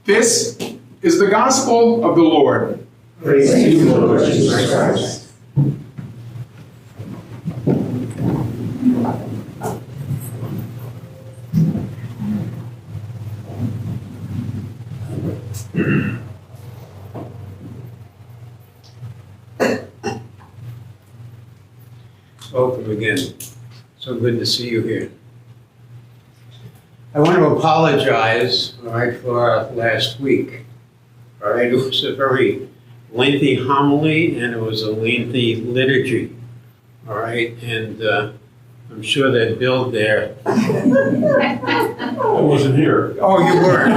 This is the gospel of the Lord. Praise to you, Lord Jesus Christ. Welcome again. So good to see you here. I want to apologize, all right, for last week. All right, it was a very lengthy homily and it was a lengthy liturgy. All right, and I'm sure that Bill there. I wasn't here. Oh, you weren't.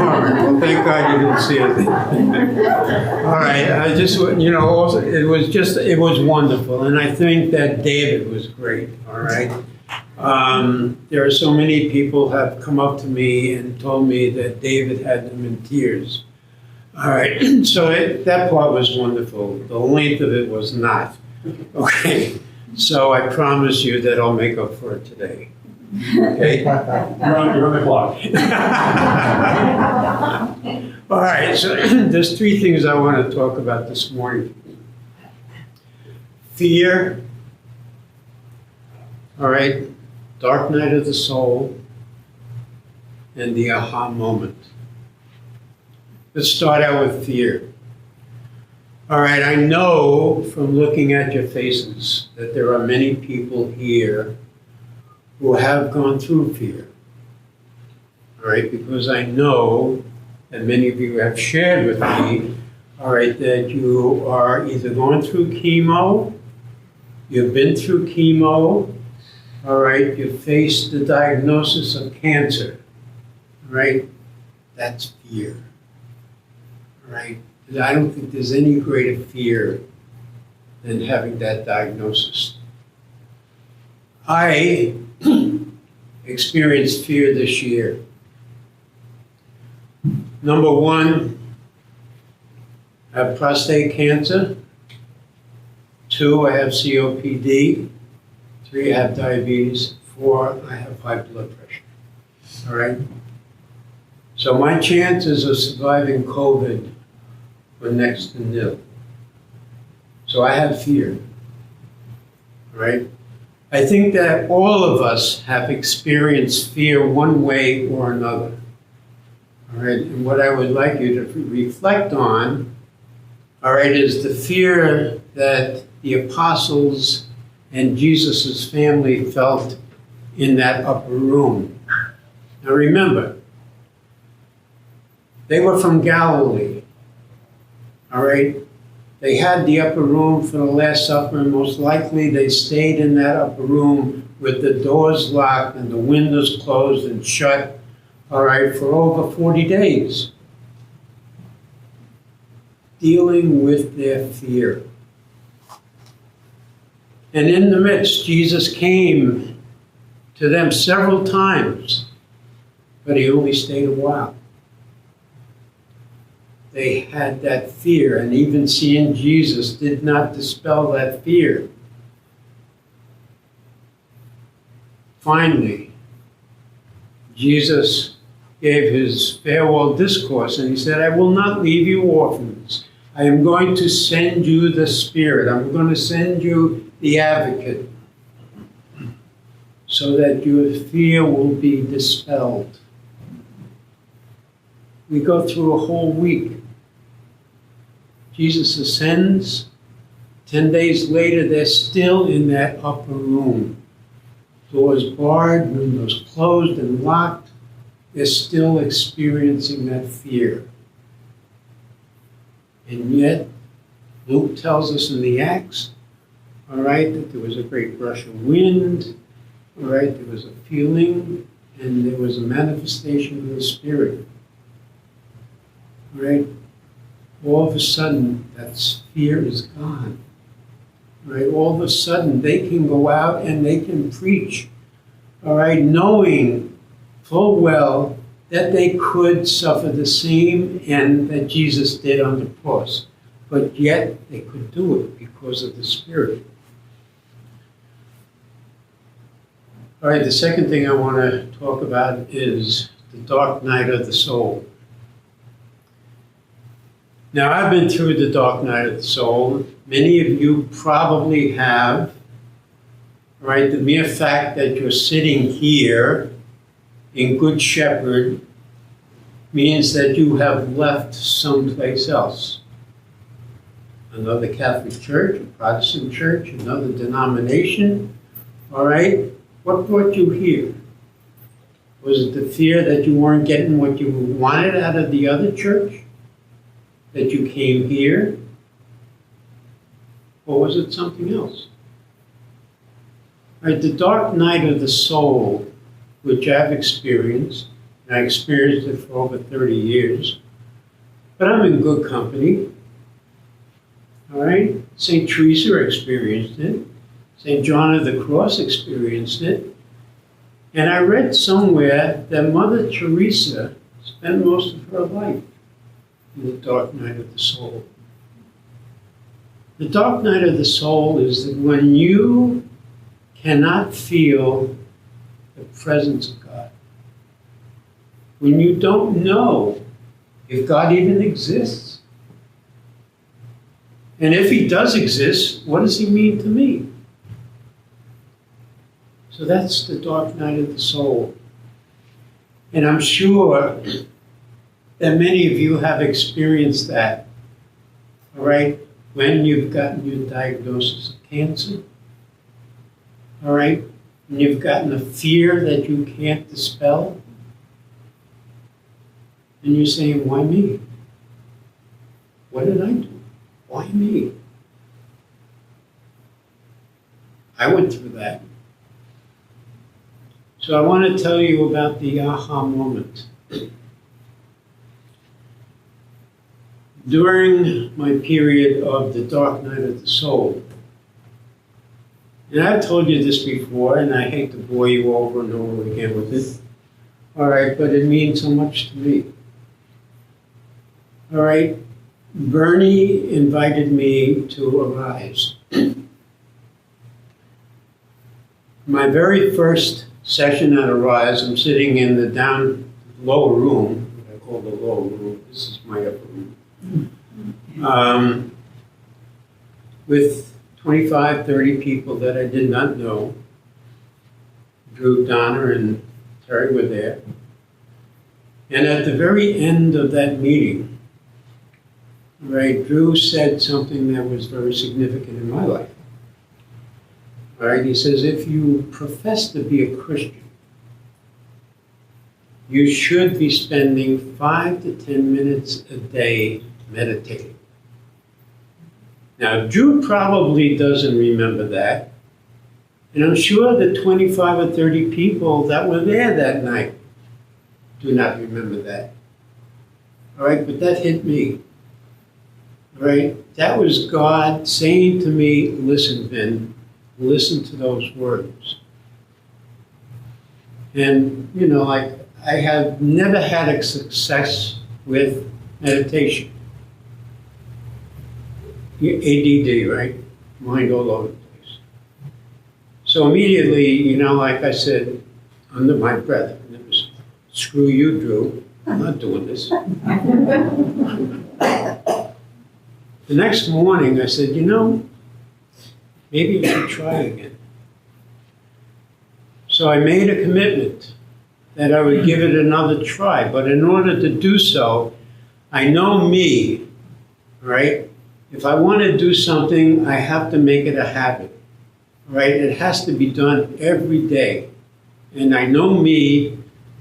All right. Well, thank God you didn't see it. All right. I just, also, it was wonderful. And I think that David was great. All right. There are so many people have come up to me and told me that David had them in tears. All right. So that part was wonderful. The length of it was not. Okay. So I promise you that I'll make up for it today. Okay. You're on the clock. All right, so there's three things I want to talk about this morning. Fear, all right, dark night of the soul, and the aha moment. Let's start out with fear. All right, I know from looking at your faces that there are many people here who have gone through fear. All right, because I know that many of you have shared with me, all right, that you are either going through chemo, you've been through chemo, all right, you faced the diagnosis of cancer, all right? That's fear, all right? I don't think there's any greater fear than having that diagnosis. I experienced fear this year. Number one, I have prostate cancer. 2, I have COPD. 3, I have diabetes. 4, I have high blood pressure. All right? So my chances of surviving COVID were next to nil. So I have fear. All right? I think that all of us have experienced fear one way or another. All right, and what I would like you to reflect on, all right, is the fear that the apostles and Jesus' family felt in that upper room. Now remember, they were from Galilee. All right? They had the upper room for the Last Supper, and most likely they stayed in that upper room with the doors locked and the windows closed and shut, all right, for over 40 days, dealing with their fear. And in the midst, Jesus came to them several times, but he only stayed a while. They had that fear, and even seeing Jesus did not dispel that fear. Finally, Jesus gave his farewell discourse, and he said, I will not leave you orphans. I am going to send you the Spirit. I'm going to send you the Advocate, so that your fear will be dispelled. We go through a whole week. Jesus ascends. 10 days later, they're still in that upper room. Doors barred, windows closed and locked. They're still experiencing that fear. And yet, Luke tells us in the Acts, all right, that there was a great rush of wind, all right, there was a feeling, and there was a manifestation of the Spirit. All right? All of a sudden, that fear is gone. All right? All of a sudden, they can go out and they can preach, all right, knowing full well that they could suffer the same end that Jesus did on the cross. But yet, they could do it because of the Spirit. All right, the second thing I want to talk about is the dark night of the soul. Now, I've been through the dark night of the soul. Many of you probably have. Right? The mere fact that you're sitting here in Good Shepherd means that you have left someplace else. Another Catholic church, a Protestant church, another denomination. All right? What brought you here? Was it the fear that you weren't getting what you wanted out of the other church? That you came here? Or was it something else? Right, the dark night of the soul, which I've experienced, and I experienced it for over 30 years, but I'm in good company. All right? St. Teresa experienced it. St. John of the Cross experienced it. And I read somewhere that Mother Teresa spent most of her life in the dark night of the soul. The dark night of the soul is that when you cannot feel the presence of God, when you don't know if God even exists, and if he does exist, what does he mean to me? So that's the dark night of the soul. And I'm sure that many of you have experienced that, all right, when you've gotten your diagnosis of cancer, all right, and you've gotten a fear that you can't dispel, and you're saying, why me? What did I do? Why me? I went through that. So I want to tell you about the aha moment. During my period of the dark night of the soul, and I've told you this before, and I hate to bore you over and over again with it, all right, but it means so much to me. All right, Bernie invited me to Arise. My very first session at Arise, I'm sitting in the lower room, what I call the lower room, this is my upper room, with 25, 30 people that I did not know. Drew, Donna, and Terry were there. And at the very end of that meeting, right, Drew said something that was very significant in my life. All right, he says, if you profess to be a Christian, you should be spending 5 to 10 minutes a day meditating. Now, Drew probably doesn't remember that, and I'm sure the 25 or 30 people that were there that night do not remember that. All right, but that hit me. All right, that was God saying to me, listen, Vin, listen to those words. And, you know, like, I have never had a success with meditation. ADD, right? Mind all over the place. So immediately, you know, like I said, under my breath, and it was, screw you, Drew, I'm not doing this. The next morning, I said, you know, maybe I should try again. So I made a commitment that I would give it another try. But in order to do so, I know me, right? If I want to do something, I have to make it a habit, right? It has to be done every day. And I know me,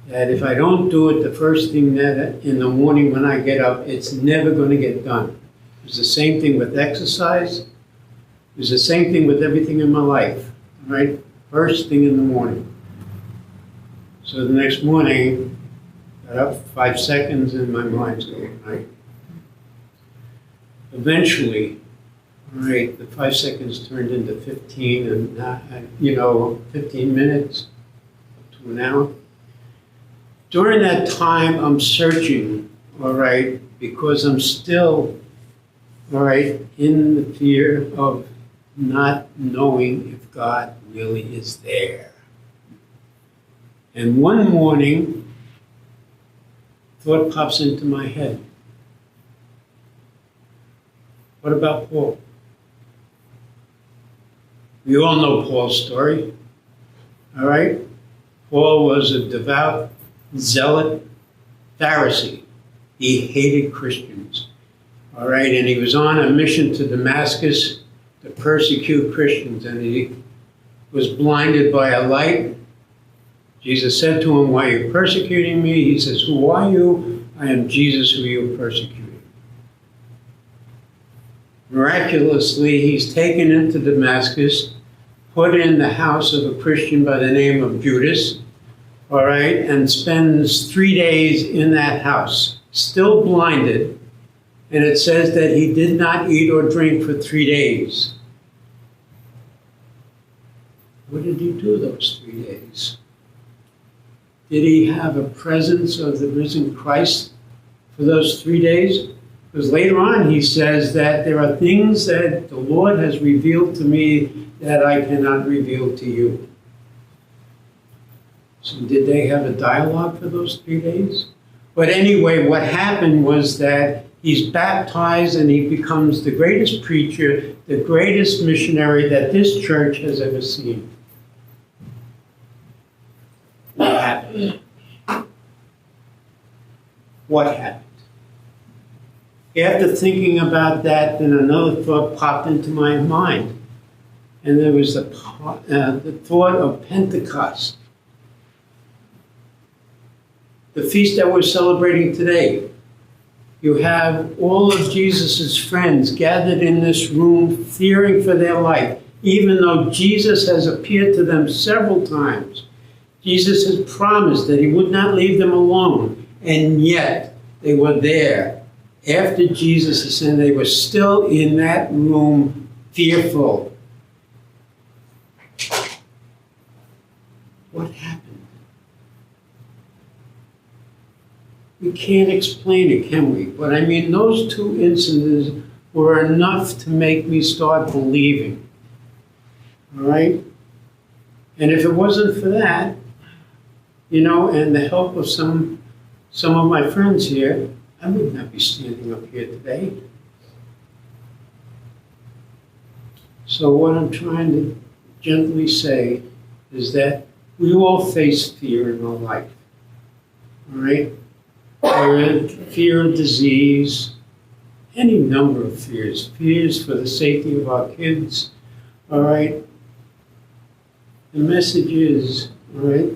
that if I don't do it the first thing that in the morning when I get up, it's never going to get done. It's the same thing with exercise. It's the same thing with everything in my life, right? First thing in the morning. So the next morning, got up 5 seconds and my mind's going, right? Eventually, right, the 5 seconds turned into 15 and, 15 minutes up to an hour. During that time, I'm searching, all right, because I'm still, all right, in the fear of not knowing if God really is there. And one morning, thought pops into my head. What about Paul? We all know Paul's story, all right? Paul was a devout, zealot Pharisee. He hated Christians, all right? And he was on a mission to Damascus to persecute Christians, and he was blinded by a light. Jesus said to him, "Why are you persecuting me?" He says, "Who are you?" "I am Jesus who you persecuted." Miraculously, he's taken into Damascus, put in the house of a Christian by the name of Judas, all right, and spends 3 days in that house, still blinded, and it says that he did not eat or drink for 3 days. What did he do those 3 days? Did he have a presence of the risen Christ for those 3 days? Because later on he says that there are things that the Lord has revealed to me that I cannot reveal to you. So did they have a dialogue for those 3 days? But anyway, what happened was that he's baptized and he becomes the greatest preacher, the greatest missionary that this church has ever seen. What happened? What happened? After thinking about that, then another thought popped into my mind. And there was the thought of Pentecost, the feast that we're celebrating today. You have all of Jesus' friends gathered in this room fearing for their life, even though Jesus has appeared to them several times. Jesus has promised that he would not leave them alone, and yet they were there. After Jesus ascended, they were still in that room fearful. What happened? We can't explain it, can we? But I mean, those two incidents were enough to make me start believing. All right? And if it wasn't for that, you know, and the help of some of my friends here, I would not be standing up here today. So what I'm trying to gently say is that we all face fear in our life. All right? Fear of disease, any number of fears. Fears for the safety of our kids. All right? The message is, all right,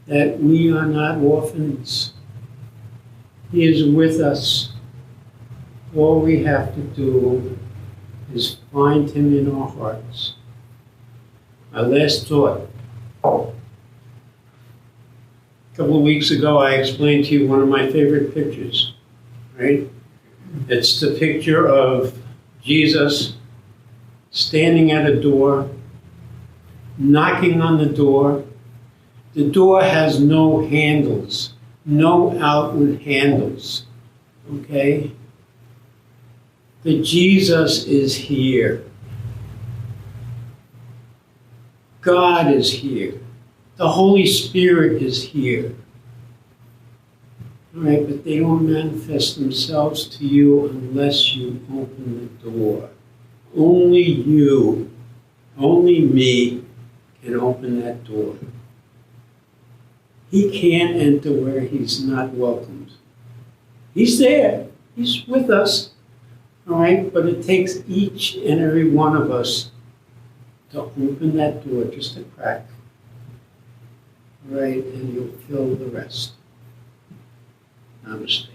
that we are not orphans. He is with us. All we have to do is find him in our hearts. My last thought. A couple of weeks ago, I explained to you one of my favorite pictures, right? It's the picture of Jesus standing at a door, knocking on the door. The door has no handles. No outward handles, okay? The Jesus is here. God is here. The Holy Spirit is here. All right, but they don't manifest themselves to you unless you open the door. Only you, only me can open that door. He can't enter where he's not welcomed. He's there. He's with us. All right? But it takes each and every one of us to open that door, just a crack. All right? And you'll fill the rest. Namaste.